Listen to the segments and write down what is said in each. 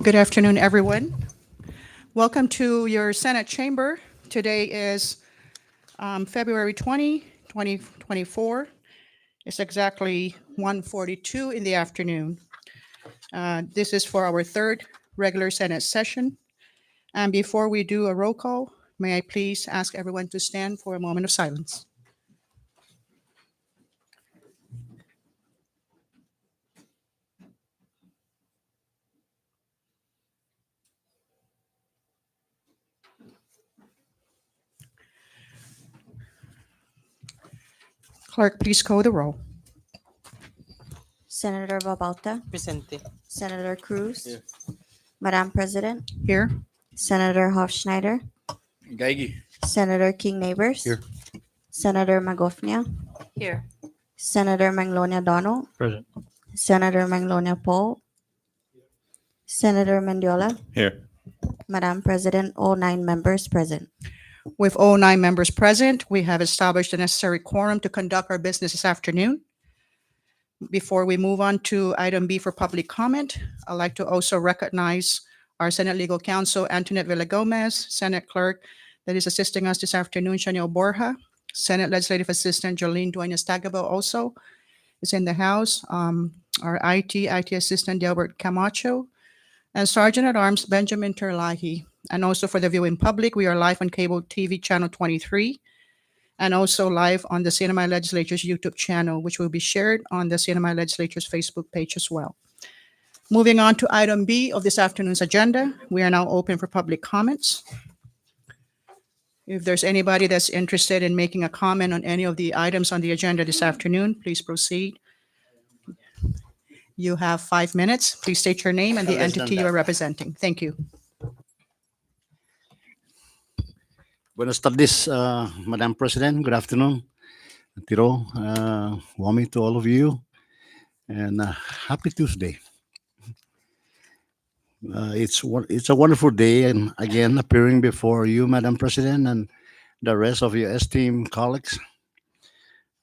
Good afternoon, everyone. Welcome to your Senate chamber. Today is February 20, 2024. It's exactly 1:42 in the afternoon. This is for our third regular Senate session. And before we do a roll call, may I please ask everyone to stand for a moment of silence. Clerk, please call the roll. Senator Babauta, Presente. Senator Cruz, Here. Madam President, Here. Senator Hofschneider, Gaigi. Senator King Neighbors, Here. Senator Magofnia, Here. Senator Manglonia Donald, Present. Senator Manglonia Paul, Senator Mendiola, Here. Madam President, all 9 members present. With all 9 members present, we have established the necessary quorum to conduct our business this afternoon. Before we move on to item B for public comment, I'd like to also recognize our Senate Legal Counsel, Antoinette Villagomez, Senate Clerk that is assisting us this afternoon, Chanel Borja, Senate Legislative Assistant Jolene Duenas-Tagabo also is in the House, our IT Assistant Delbert Camacho, and Sergeant at Arms Benjamin Terlahi. And also for the viewing public, we are live on cable TV channel 23 and also live on the CNMI Legislature's YouTube channel, which will be shared on the CNMI Legislature's Facebook page as well. Moving on to item B of this afternoon's agenda, we are now open for public comments. If there's anybody that's interested in making a comment on any of the items on the agenda this afternoon, please proceed. You have 5 minutes. Please state your name and the Less than entity you that. are representing. Thank you. Buenas tardes, Madam President. Good afternoon. Tiro, Wami to all of you, and happy Tuesday. It's a wonderful day, and again appearing before you, Madam President, and the rest of your esteemed colleagues.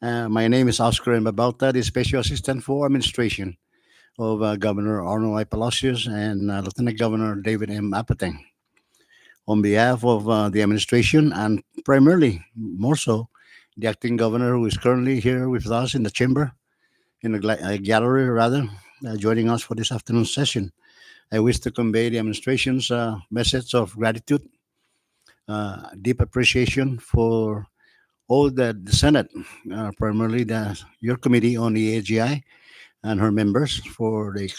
My name is Oscar Mbabauta, the Special Assistant for Administration of Governor Arnold I. Palacios and Lieutenant Governor David M. Apateng. On behalf of the administration and primarily, more so, the acting governor who is currently here with us in the chamber, in the gallery rather, joining us for this afternoon session. I wish to convey the administration's message of gratitude, deep appreciation for all that the Senate, primarily your committee on the AGI and her members for the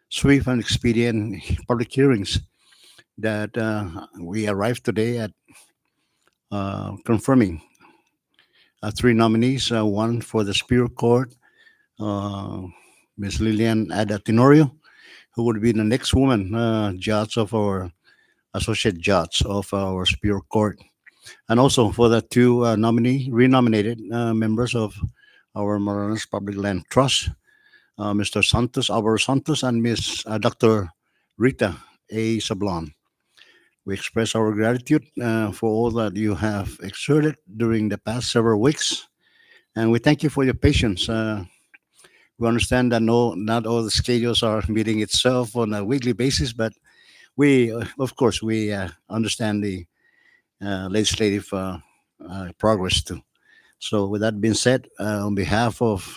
swift and expedient public hearings that we arrived today at confirming 3 nominees, one for the Superior Court, Ms. Lilian Ada Tenorio, who would be the next woman judge of our associate judge of our Superior Court, and also for the 2 renominated members of our Moranas Public Land Trust, Mr. Santos, Alvaro Santos, and Ms. Dr. Rita A. Sablon. We express our gratitude for all that you have exerted during the past several weeks, and we thank you for your patience. We understand that not all the schedules are meeting itself on a weekly basis, but we, of course, we understand the legislative progress too. So, with that being said, on behalf of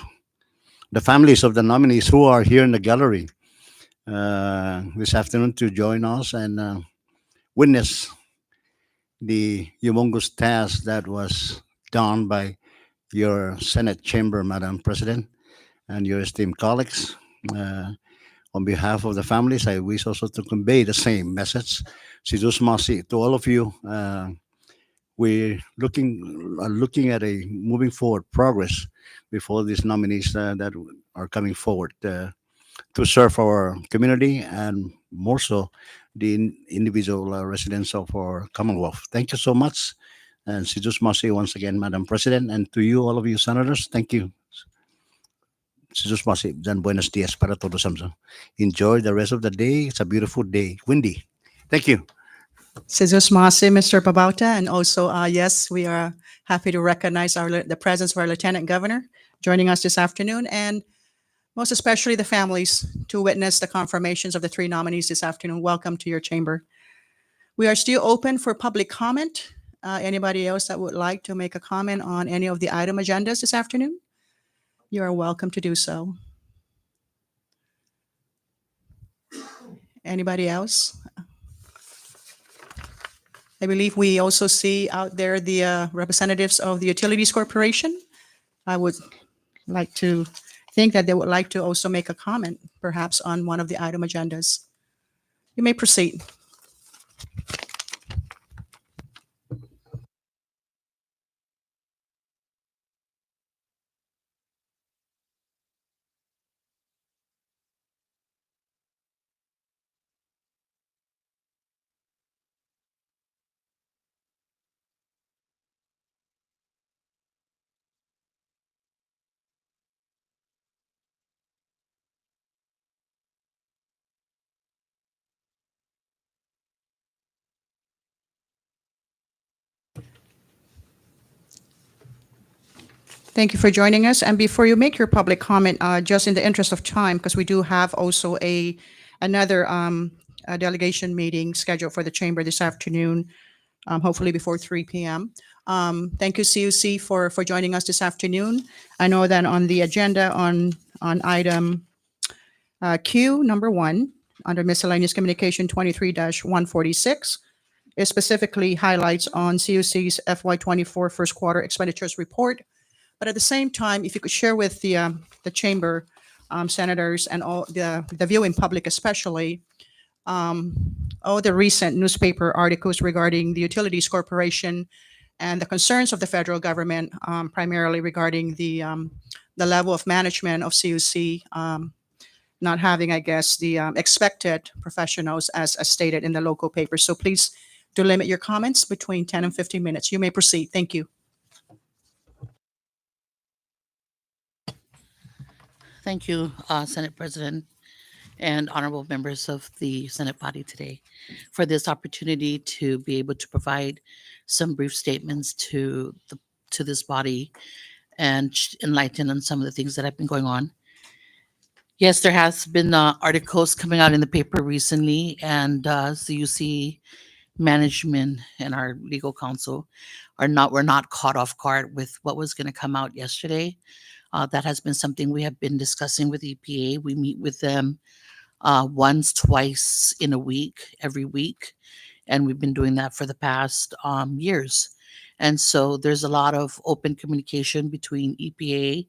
the families of the nominees who are here in the gallery this afternoon to join us and witness the humongous task that was done by your Senate chamber, Madam President, and your esteemed colleagues. Uh, on behalf of the families, I wish also to convey the same message. Sidus Masi to all of you. We're looking at a moving forward progress before these nominees that are coming forward to serve our community and more so the individual residents of our Commonwealth. Thank you so much. And Sidus Masi once again, Madam President, and to you, all of you senators, thank you. Sidus Masi, dan buenos dias para todos. Enjoy the rest of the day. It's a beautiful day, windy. Thank you. Jesus Masi, Mr. Babauta, and also, yes, we are happy to recognize the presence of our Lieutenant Governor joining us this afternoon. And most especially the families, to witness the confirmations of the three nominees this afternoon. Welcome to your chamber. We are still open for public comment. Anybody else that would like to make a comment on any of the item agendas this afternoon? You are welcome to do so. Anybody else? I believe we also see out there the representatives of the Utilities Corporation. I would like to think that they would like to also make a comment, perhaps on one of the item agendas. You may proceed. Thank you for joining us. And before you make your public comment, just in the interest of time, because we do have also another a delegation meeting scheduled for the chamber this afternoon, hopefully before 3 p.m. Thank you, CUC, for joining us this afternoon. I know that on the agenda on item Q number 1, under miscellaneous communication 23-146, it specifically highlights on CUC's FY24 first quarter expenditures report. But at the same time, if you could share with the chamber, senators, and all the viewing public especially, all the recent newspaper articles regarding the Utilities Corporation and the concerns of the federal government, primarily regarding the level of management of CUC, not having, I guess, the expected professionals as stated in the local paper. So please do limit your comments between 10 and 15 minutes. You may proceed. Thank you. Thank you, Senate President and honorable members of the Senate body today for this opportunity to be able to provide some brief statements to this body and enlighten on some of the things that have been going on. Yes, there has been articles coming out in the paper recently, and CUC management and our legal counsel were not caught off guard with what was going to come out yesterday. That has been something we have been discussing with EPA. We meet with them once, twice in a week, every week. And we've been doing that for the past years. And so there's a lot of open communication between EPA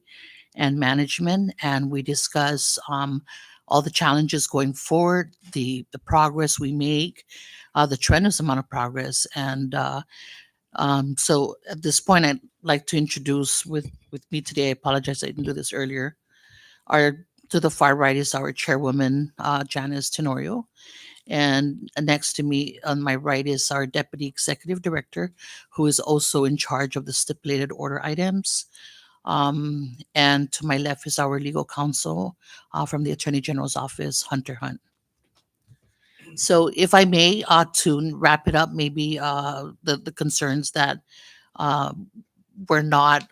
and management. And we discuss all the challenges going forward, the progress we make, the tremendous amount of progress. And so at this point, I'd like to introduce with me today, I apologize I didn't do this earlier, to the far right is our chairwoman, Janice Tenorio. And next to me on my right is our deputy executive director, who is also in charge of the stipulated order items. And to my left is our legal counsel from the Attorney General's office, Hunter Hunt. So if I may, to wrap it up, maybe the concerns that uh, were not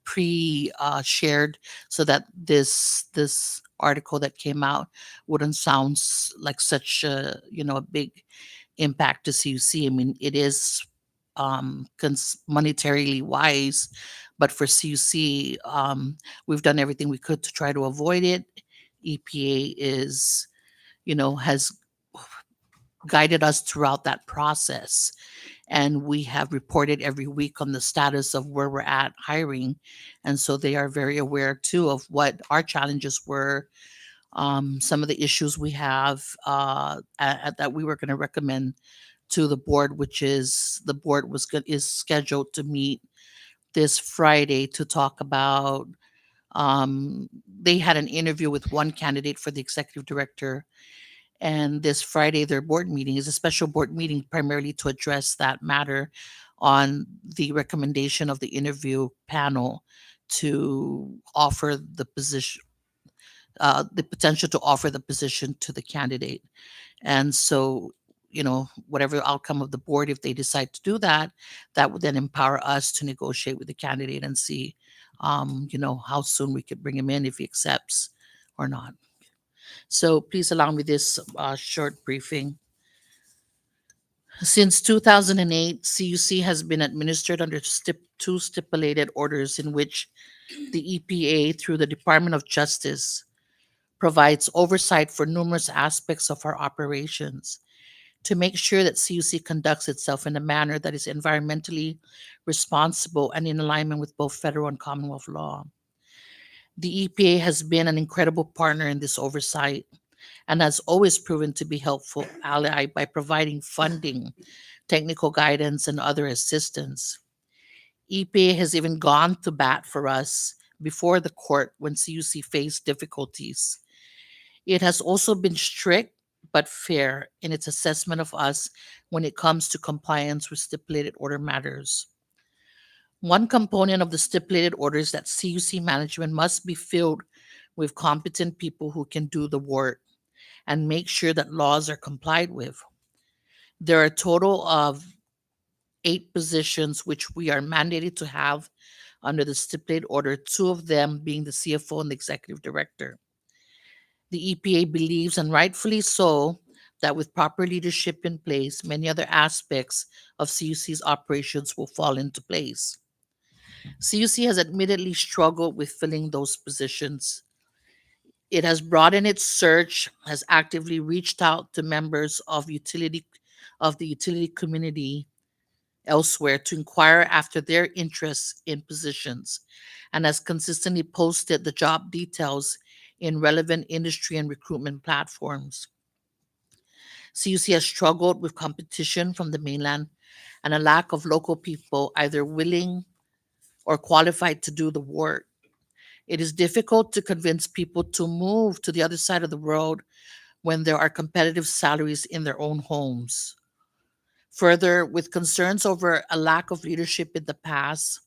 pre-shared, so that this article that came out wouldn't sound like such a a big impact to CUC. I mean, it is monetarily wise, but for CUC, we've done everything we could to try to avoid it. EPA is, has guided us throughout that process. And we have reported every week on the status of where we're at hiring. And so they are very aware too of what our challenges were, some of the issues we have that we were going to recommend to the board, which is the board is scheduled to meet this Friday to talk about. They had an interview with one candidate for the executive director, and this Friday, their board meeting is a special board meeting primarily to address that matter on the recommendation of the interview panel to offer the position, the potential to offer the position to the candidate. And so, whatever outcome of the board, if they decide to do that, that would then empower us to negotiate with the candidate and see, how soon we could bring him in if he accepts or not. So please allow me this short briefing. Since 2008, CUC has been administered under two stipulated orders in which the EPA, through the Department of Justice, provides oversight for numerous aspects of our operations to make sure that CUC conducts itself in a manner that is environmentally responsible and in alignment with both federal and Commonwealth law. The EPA has been an incredible partner in this oversight and has always proven to be helpful ally by providing funding, technical guidance, and other assistance. EPA has even gone to bat for us before the court when CUC faced difficulties. It has also been strict but fair in its assessment of us when it comes to compliance with stipulated order matters. One component of the stipulated order is that CUC management must be filled with competent people who can do the work and make sure that laws are complied with. There are a total of 8 positions which we are mandated to have under the stipulated order, 2 of them being the CFO and the executive director. The EPA believes, and rightfully so, that with proper leadership in place, many other aspects of CUC's operations will fall into place. CUC has admittedly struggled with filling those positions. It has broadened its search, has actively reached out to members of the utility community elsewhere to inquire after their interests in positions, and has consistently posted the job details in relevant industry and recruitment platforms. CUC has struggled with competition from the mainland and a lack of local people either willing or qualified to do the work. It is difficult to convince people to move to the other side of the road when there are competitive salaries in their own homes. Further, with concerns over a lack of leadership in the past,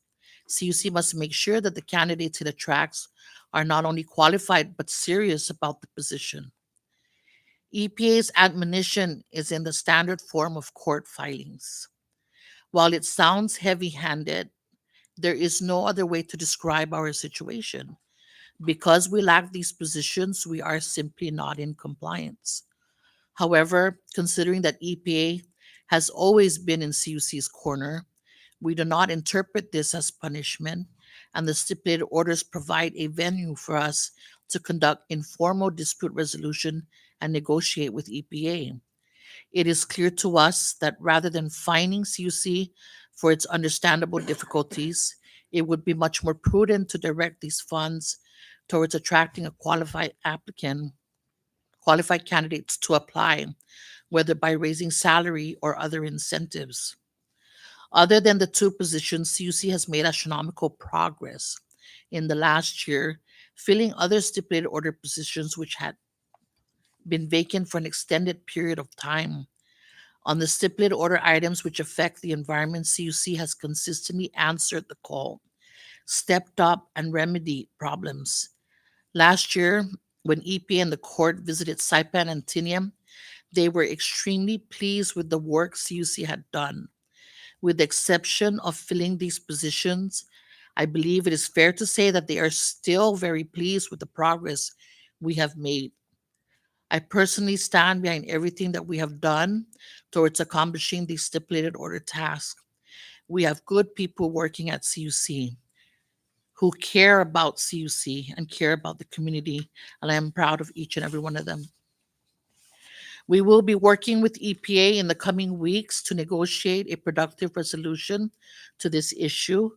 CUC must make sure that the candidates it attracts are not only qualified but serious about the position. EPA's admonition is in the standard form of court filings. While it sounds heavy handed, there is no other way to describe our situation. Because we lack these positions, we are simply not in compliance. However, considering that EPA has always been in CUC's corner, we do not interpret this as punishment, and the stipulated orders provide a venue for us to conduct informal dispute resolution and negotiate with EPA. It is clear to us that rather than fining CUC for its understandable difficulties, it would be much more prudent to direct these funds towards attracting a qualified candidates to apply, whether by raising salary or other incentives. Other than the 2 positions, CUC has made astronomical progress in the last year, filling other stipulated order positions which had been vacant for an extended period of time. On the stipulated order items which affect the environment, CUC has consistently answered the call, stepped up, and remedied problems. Last year, when EPA and the court visited Saipan and Tinian, they were extremely pleased with the work CUC had done. With the exception of filling these positions, I believe it is fair to say that they are still very pleased with the progress we have made. I personally stand behind everything that we have done towards accomplishing these stipulated order tasks. We have good people working at CUC who care about CUC and care about the community, and I am proud of each and every one of them. We will be working with EPA in the coming weeks to negotiate a productive resolution to this issue.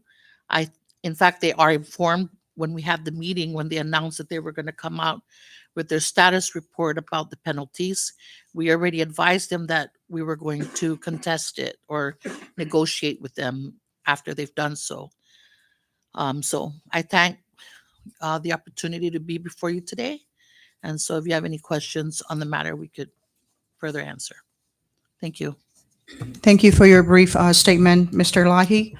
In fact, they are informed when we had the meeting when they announced that they were going to come out with their status report about the penalties. We already advised them that we were going to contest it or negotiate with them after they've done so. So I thank the opportunity to be before you today. And so if you have any questions on the matter, we could further answer. Thank you. Thank you for your brief statement, Mr. Lahi.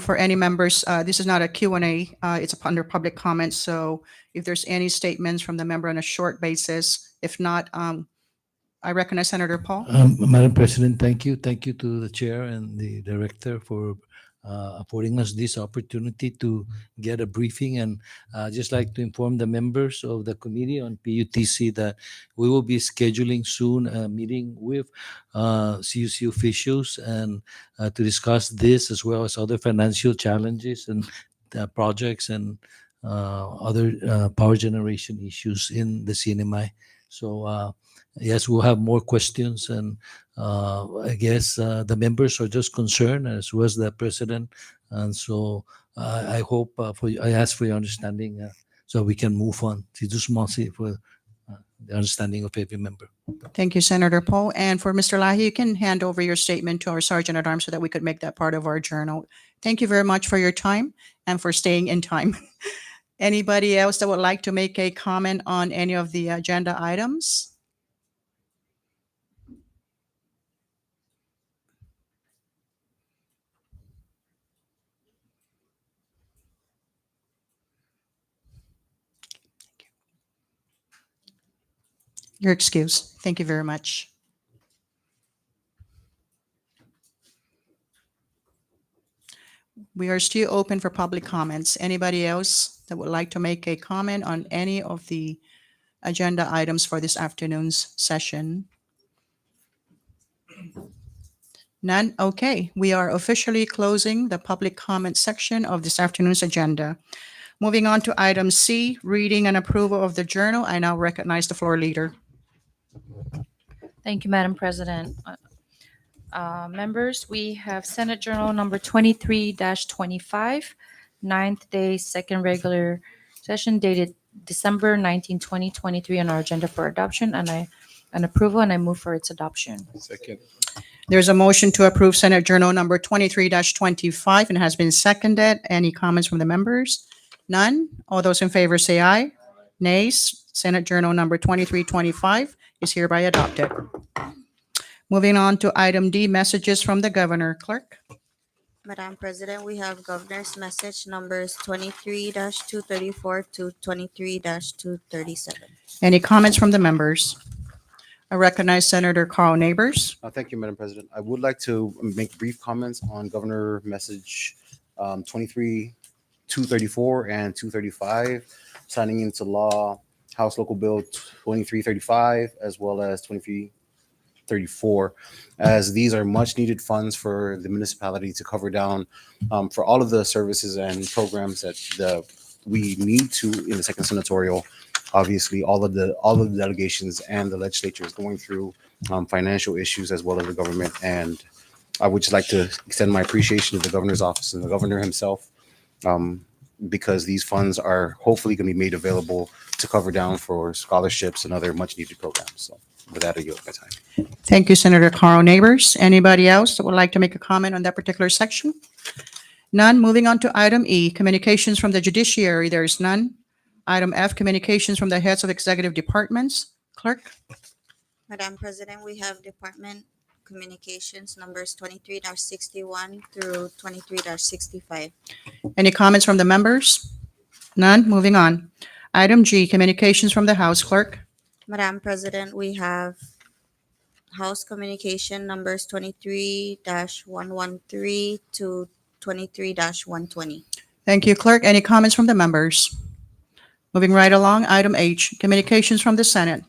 For any members, this is not a Q&A. It's under public comments. So if there's any statements from the member on a short basis, if not, I recognize Senator Paul. Madam President, thank you. Thank you to the chair and the director for affording us this opportunity to get a briefing. And just like to inform the members of the committee on PUTC that we will be scheduling soon a meeting with CUC officials and to discuss this as well as other financial challenges and projects and other power generation issues in the CNMI. So yes, we'll have more questions, and I guess the members are just concerned, as was the president, and so I hope I ask for your understanding so we can move on. Just mercy for the understanding of every member. Thank you, Senator Poe. And for Mr. Lahi, you can hand over your statement to our Sergeant at Arms so that we could make that part of our journal. Thank you very much for your time and for staying in time. Anybody else that would like to make a comment on any of the agenda items? Your excuse. Thank you very much. We are still open for public comments. Anybody else that would like to make a comment on any of the agenda items for this afternoon's session? None? Okay. We are officially closing the public comment section of this afternoon's agenda. Moving on to item C, reading and approval of the journal. I now recognize the floor leader. Thank you, Madam President. Members, we have Senate Journal number 23-25, 9th day, second regular session dated December 19, 2023 on our agenda for adoption and approval, and I move for its adoption. Second. There's a motion to approve Senate Journal number 23-25 and has been seconded. Any comments from the members? None? All those in favor say aye. Nays? Senate Journal number 2325 is hereby adopted. Moving on to item D, messages from the governor. Clerk? Madam President, we have Governor's Message numbers 23-234 to 23-237. Any comments from the members? I recognize Senator Carl Neighbors. Thank you, Madam President. I would like to make brief comments on Governor Message 23-234 and 235, signing into law House Local Bill 2335 as well as 2334, as these are much needed funds for the municipality to cover down for all of the services and programs that we need to in the second senatorial. Obviously, all of the delegations and the legislature is going through financial issues as well as the government, and I would just like to extend my appreciation to the governor's office and the governor himself, because these funds are hopefully going to be made available to cover down for scholarships and other much needed programs. So with that, I yield my time. Thank you, Senator Carl Neighbors. Anybody else that would like to make a comment on that particular section? None. Moving on to item E, communications from the judiciary. There is none. Item F, communications from the heads of executive departments. Clerk? Madam President, we have Department Communications numbers 23-61 through 23-65. Any comments from the members? None. Moving on. Item G, communications from the House. Clerk? Madam President, we have House Communication numbers 23-113 to 23-120. Thank you, Clerk. Any comments from the members? Moving right along, item H, communications from the Senate.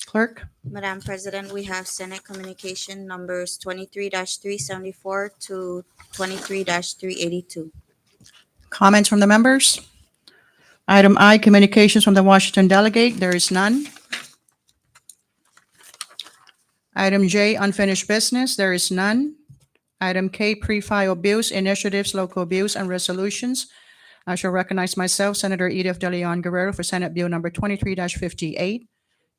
Clerk? Madam President, we have Senate Communication numbers 23-374 to 23-382. Comments from the members? Item I, communications from the Washington delegate. There is none. Item J, unfinished business. There is none. Item K, pre-file bills, initiatives, local bills, and resolutions. I shall recognize myself, Senator Edith De Leon Guerrero, for Senate Bill number 23-58,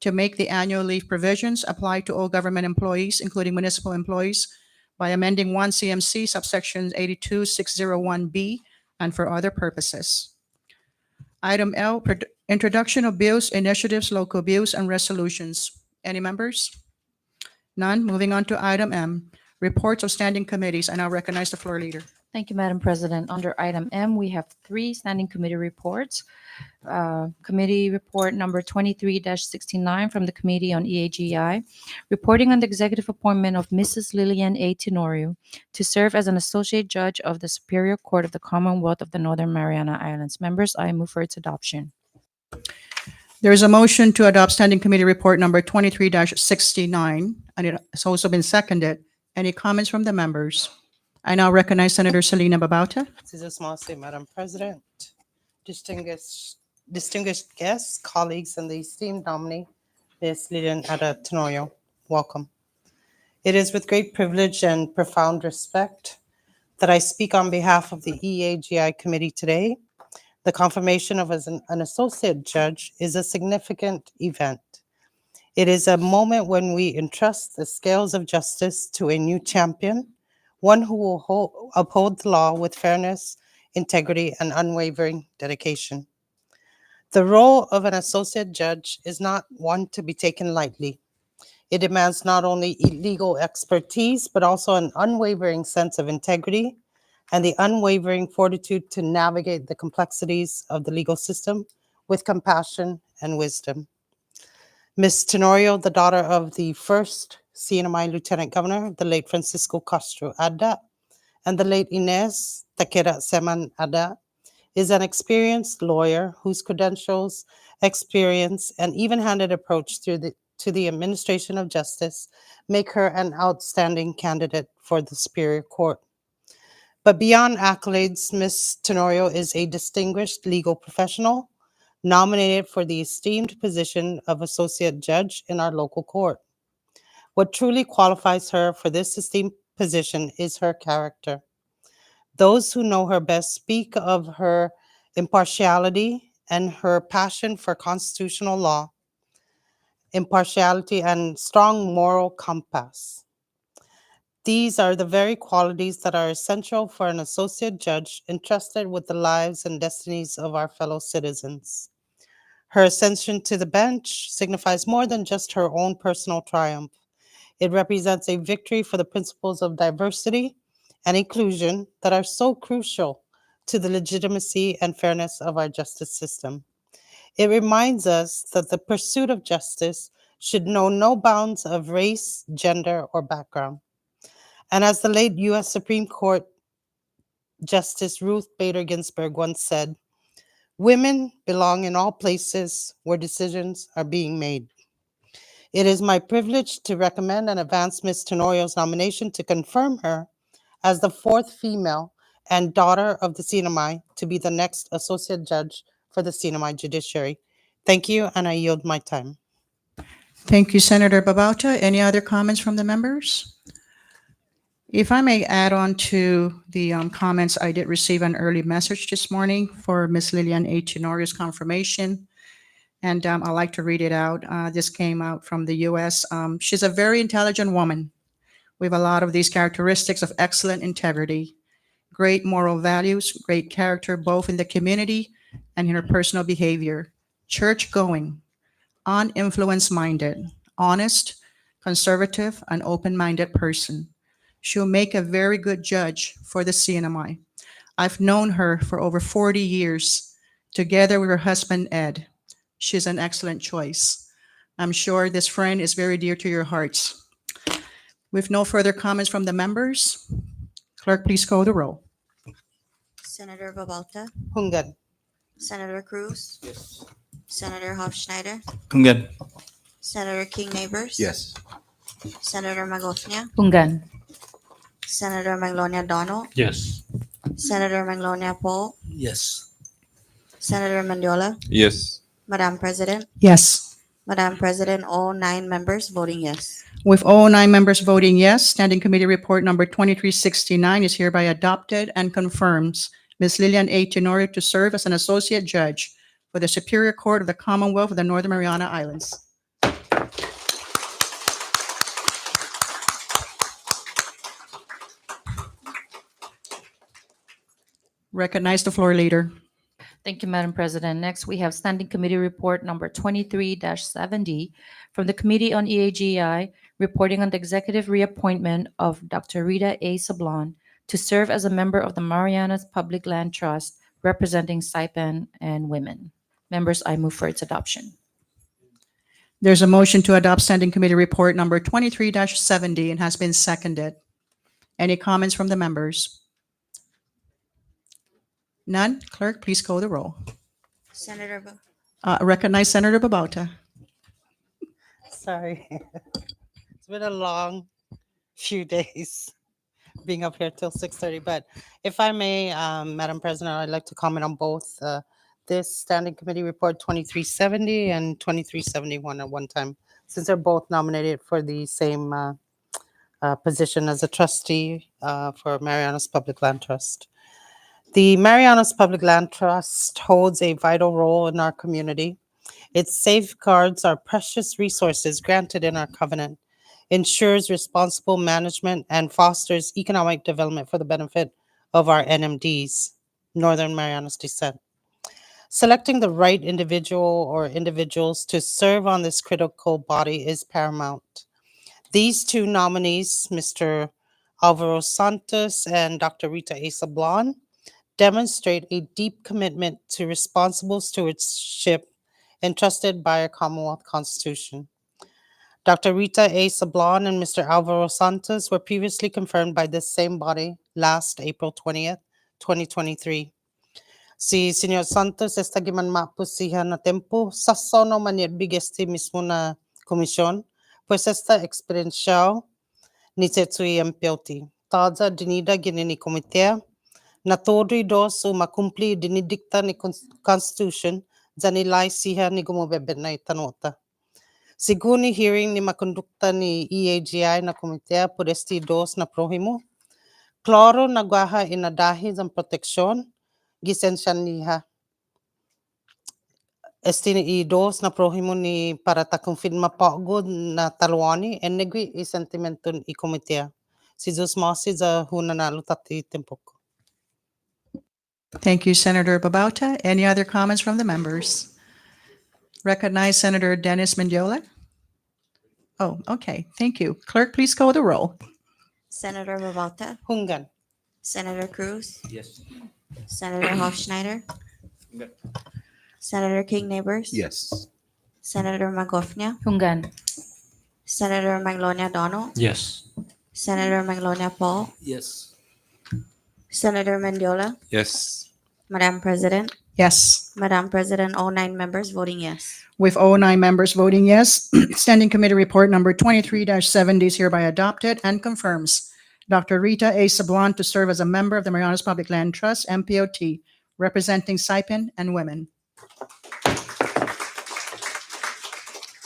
to make the annual leave provisions apply to all government employees, including municipal employees, by amending 1 CMC subsection 82601B and for other purposes. Item L, introduction of bills, initiatives, local bills, and resolutions. Any members? None. Moving on to item M, Reports of standing committees. I now recognize the floor leader. Thank you, Madam President. Under item M, we have 3 standing committee reports. Committee report number 23-69 from the Committee on EAGI, reporting on the executive appointment of Mrs. Lillian A. Tenorio to serve as an associate judge of the Superior Court of the Commonwealth of the Northern Mariana Islands. Members, I move for its adoption. There is a motion to adopt Standing Committee Report number 23-69, and it has also been seconded. Any comments from the members? I now recognize Senator Selena Babauta. This is a small state, Madam President. Distinguished guests, colleagues, and the esteemed nominee, Ms. Lilian Ada Tenorio. Welcome. It is with great privilege and profound respect that I speak on behalf of the EAGI committee today. The confirmation of an associate judge is a significant event. It is a moment when we entrust the scales of justice to a new champion, one who will uphold the law with fairness, integrity, and unwavering dedication. The role of an associate judge is not one to be taken lightly. It demands not only legal expertise, but also an unwavering sense of integrity and the unwavering fortitude to navigate the complexities of the legal system with compassion and wisdom. Ms. Tenorio, the daughter of the first CNMI Lieutenant Governor, the late Francisco Castro Ada, and the late Inez Takeda Seman Ada, is an experienced lawyer whose credentials, experience, and even-handed approach to the administration of justice make her an outstanding candidate for the Superior Court. But beyond accolades, Ms. Tenorio is a distinguished legal professional nominated for the esteemed position of Associate Judge in our local court. What truly qualifies her for this esteemed position is her character. Those who know her best speak of her impartiality and her passion for constitutional law, impartiality, and strong moral compass. These are the very qualities that are essential for an associate judge entrusted with the lives and destinies of our fellow citizens. Her ascension to the bench signifies more than just her own personal triumph. It represents a victory for the principles of diversity and inclusion that are so crucial to the legitimacy and fairness of our justice system. It reminds us that the pursuit of justice should know no bounds of race, gender, or background. And as the late U.S. Supreme Court Justice Ruth Bader Ginsburg once said, "Women belong in all places where decisions are being made." It is my privilege to recommend and advance Ms. Tenorio's nomination to confirm her as the 4th female and daughter of the CNMI to be the next associate judge for the CNMI judiciary. Thank you, and I yield my time. Thank you, Senator Babauta. Any other comments from the members? If I may add on to the comments, I did receive an early message this morning for Ms. Lillian A. Tenorio's confirmation, and I'd like to read it out. This came out from the U.S. She's a very intelligent woman with a lot of these characteristics of excellent integrity, great moral values, great character, both in the community and in her personal behavior, church-going, uninfluence-minded, honest, conservative, and open-minded person. She'll make a very good judge for the CNMI. I've known her for over 40 years, together with her husband, Ed. She's an excellent choice. I'm sure this friend is very dear to your hearts. With no further comments from the members, clerk, please call the roll. Senator Babauta, Hungan. Senator Cruz. Yes. Senator Hofschneider, Kungan. Senator King Neighbors. Yes. Senator Magosnia, Pungan. Senator Maglonia Donald, Yes. Senator Maglonia Paul, Yes. Senator Mendiola. Yes. Madam President, Yes. Madam President, all 9 members voting yes. With all 9 members voting yes, Standing Committee Report number 2369 is hereby adopted and confirms Ms. Lillian A. Tenorio to serve as an associate judge for the Superior Court of the Commonwealth of the Northern Mariana Islands. Recognize the floor leader. Thank you, Madam President. Next, we have Standing Committee Report number 23-70 from the Committee on EAGI, reporting on the executive reappointment of Dr. Rita A. Sablon to serve as a member of the Marianas Public Land Trust representing Saipan and women. Members, I move for its adoption. There's a motion to adopt Standing Committee Report number 23-70 and has been seconded. Any comments from the members? None? Clerk, please call the roll. Senator, Recognize Senator Babauta. Sorry. It's been a long few days being up here till 6:30. But if I may, Madam President, I'd like to comment on both this Standing Committee Report 2370 and 2371 at one time, since they're both nominated for the same position as a trustee for Marianas Public Land Trust. The Marianas Public Land Trust holds a vital role in our community. It safeguards our precious resources granted in our covenant, ensures responsible management, and fosters economic development for the benefit of our NMDs, Northern Marianas Descent. Selecting the right individual or individuals to serve on this critical body is paramount. These two nominees, Mr. Alvaro Santos and Dr. Rita A. Sablon, demonstrate a deep commitment to responsible stewardship entrusted by our Commonwealth Constitution. Dr. Rita A. Sablon and Mr. Alvaro Santos were previously confirmed by this same body last April 20th, 2023. Si Señor Santos está gimanmapusihan na tempo sa sono manirbigesti mismo na komisyon, pues esta experiencia ni tetui empioti. Taza dinida ginini komitea, na todri dos o makumpli dinidikta ni Constitution, zanilay siya ni gumubebe na itanota. Siguni hearing ni makondukta ni EAGI na komitea por esti dos na prohimo, klaro nagwaha inadahi ng proteksyon, gisensyan niya. Esti ni dos na prohimo ni para ta confirma pagod na talwani en negwi i sentimenton i komitea. Si Zeus Masi za hunanalo tati tempoko. Thank you, Senator Babauta. Any other comments from the members? Recognize Senator Dennis Mendiola. Oh, okay. Thank you. Clerk, please call the roll. Senator Babauta, Hungan. Senator Cruz, Yes. Senator Hofschneider, Senator King Neighbors, Yes. Senator Magofnia, Hungan. Senator Maglonia Donald, Yes. Senator Maglonia Paul, Yes. Senator Mendiola, Yes. Madam President, Yes. Madam President, all 9 members voting yes. With all 9 members voting yes, Standing Committee Report number 23-70 is hereby adopted and confirms Dr. Rita A. Sablon to serve as a member of the Marianas Public Land Trust, MPOT, representing Saipan and women.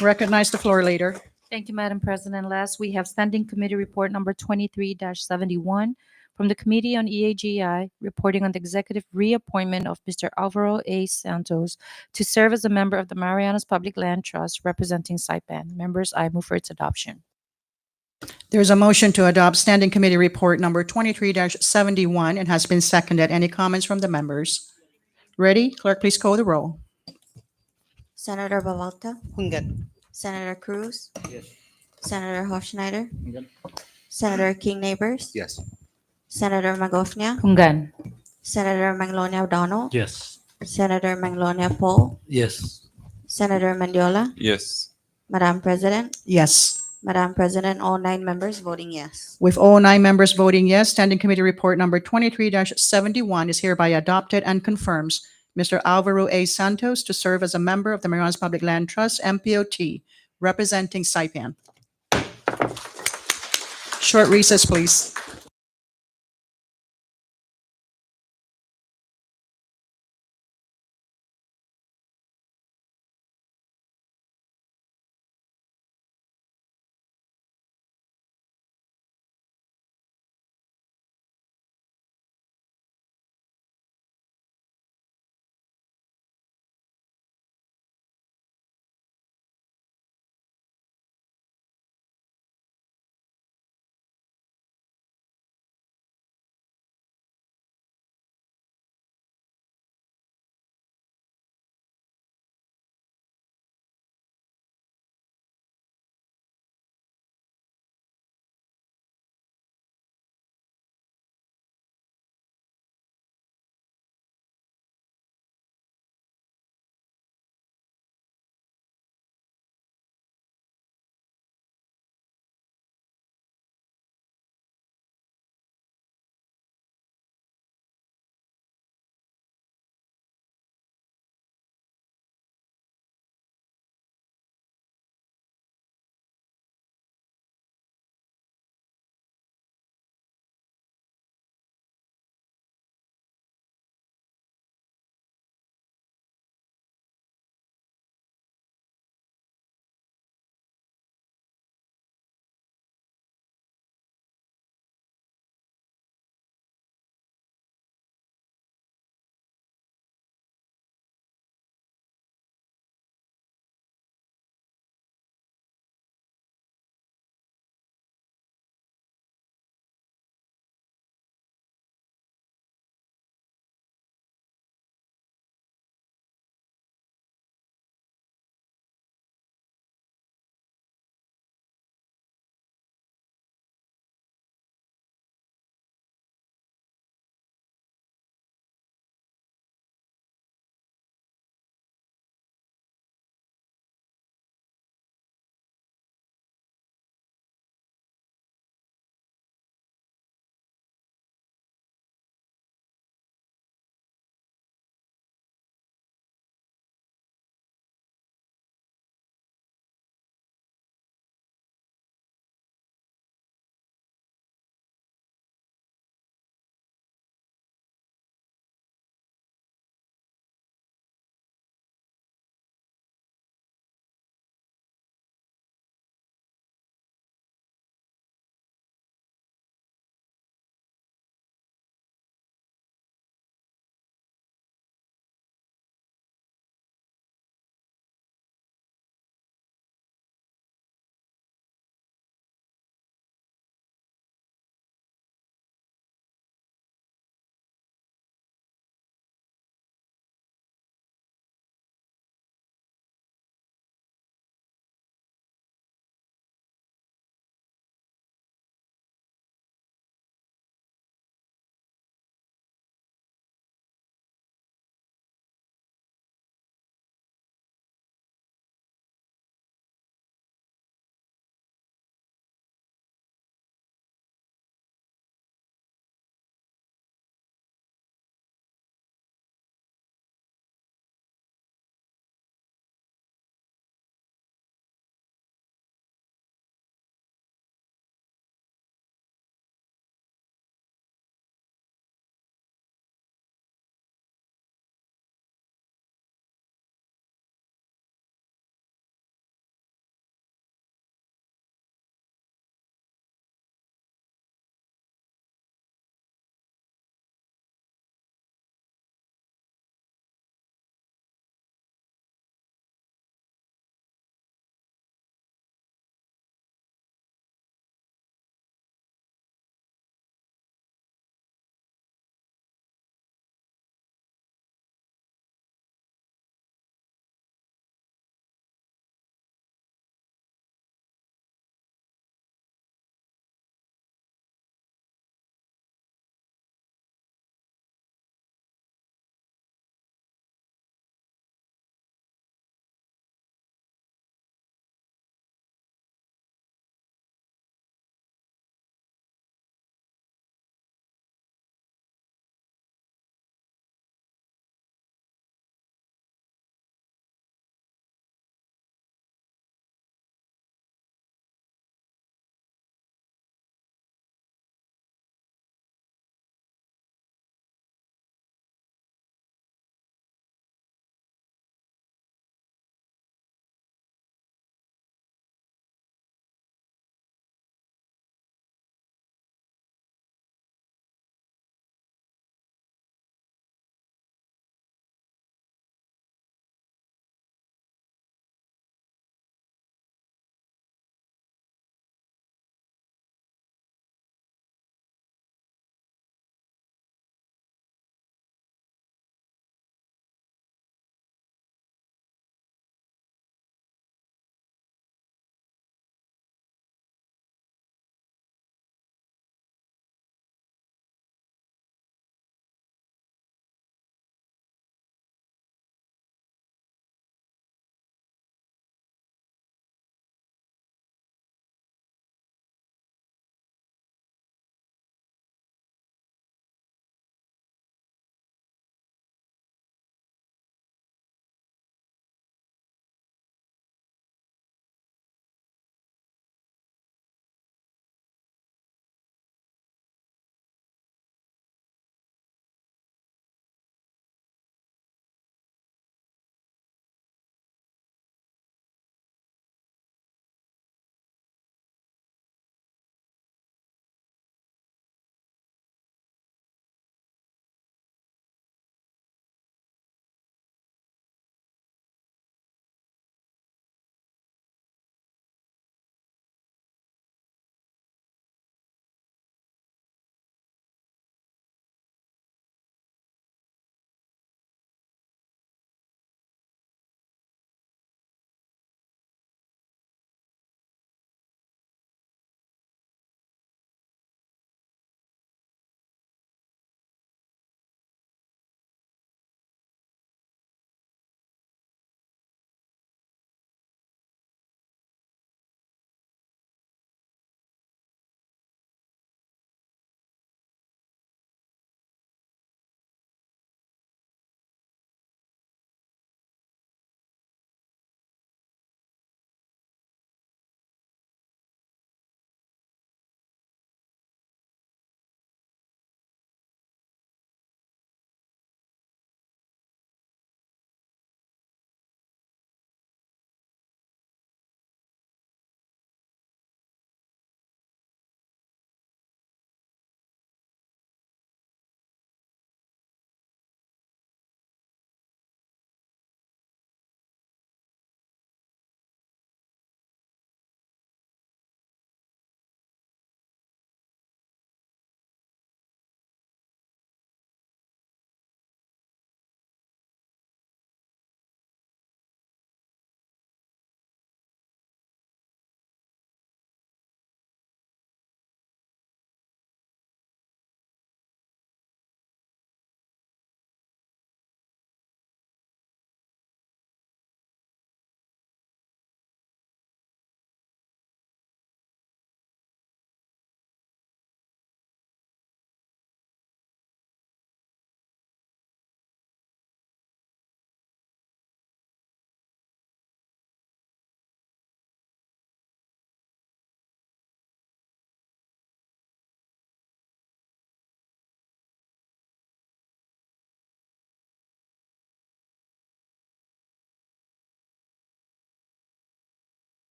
Recognize the floor leader. Thank you, Madam President. Last, we have Standing Committee Report number 23-71 from the Committee on EAGI, reporting on the executive reappointment of Mr. Alvaro A. Santos to serve as a member of the Marianas Public Land Trust representing Saipan. Members, I move for its adoption. There's a motion to adopt Standing Committee Report number 23-71 and has been seconded. Any comments from the members? Ready? Clerk, please call the roll. Senator Babauta, Hungan. Senator Cruz, Yes. Senator Hofschneider, Hungan. Senator King Neighbors, Yes. Senator Magofnia, Hungan. Senator Maglonia Donald, Yes. Senator Maglonia Paul, Yes. Senator Mendiola, Yes. Madam President, Yes. Madam President, all 9 members voting yes. With all 9 members voting yes, Standing Committee Report number 23-71 is hereby adopted and confirms Mr. Alvaro A. Santos to serve as a member of the Marianas Public Land Trust, MPOT, representing Saipan. Short recess, please.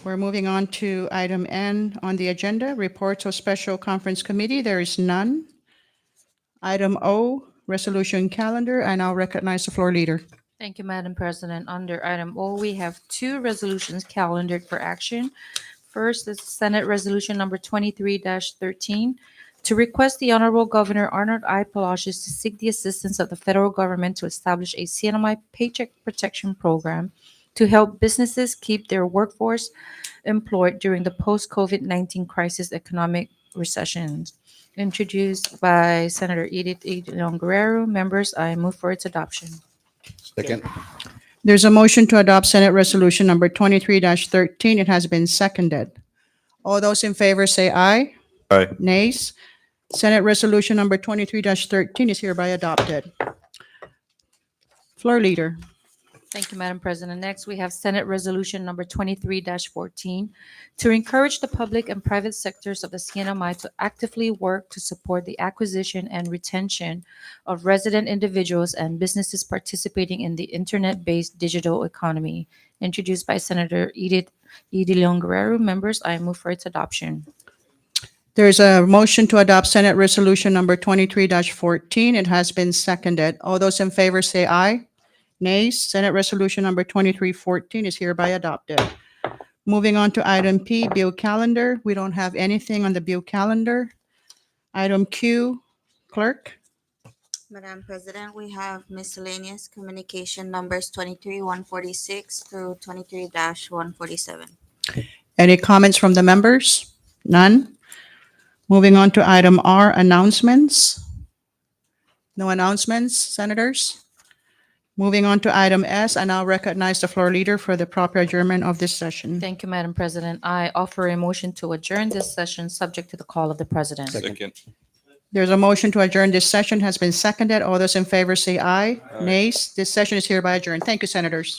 We're moving on to item N on the agenda, reports of special conference committee. There is none. Item O, resolution calendar. I now recognize the floor leader. Thank you, Madam President. Under item O, we have two resolutions calendared for action. First is Senate Resolution Number 23-13 to request the Honorable Governor Arnold I. Palacios to seek the assistance of the federal government to establish a CNMI Paycheck Protection Program to help businesses keep their workforce employed during the post-COVID-19 crisis economic recession. Introduced by Senator Edith E. Leon Guerrero. Members, I move for its adoption. Second. There's a motion to adopt Senate Resolution Number 23-13. It has been seconded. All those in favor say aye. Aye. Nays. Senate Resolution Number 23-13 is hereby adopted. Floor leader. Thank you, Madam President. Next, we have Senate Resolution Number 23-14 to encourage the public and private sectors of the CNMI to actively work to support the acquisition and retention of resident individuals and businesses participating in the internet-based digital economy. Introduced by Senator Edith E. De Leon Guerrero. Members, I move for its adoption. There's a motion to adopt Senate Resolution Number 23-14. It has been seconded. All those in favor say aye. Nays. Senate Resolution Number 23-14 is hereby adopted. Moving on to item P, bill calendar. We don't have anything on the bill calendar. Item Q, clerk. Madam President, we have miscellaneous communication numbers 23-146 through 23-147. Any comments from the members? None. Moving on to item R, announcements. No announcements, senators? Moving on to item S, I now recognize the floor leader for the proper adjournment of this session. Thank you, Madam President. I offer a motion to adjourn this session subject to the call of the President. Second. There's a motion to adjourn this session has been seconded. All those in favor say aye. Nays. This session is hereby adjourned. Thank you, senators.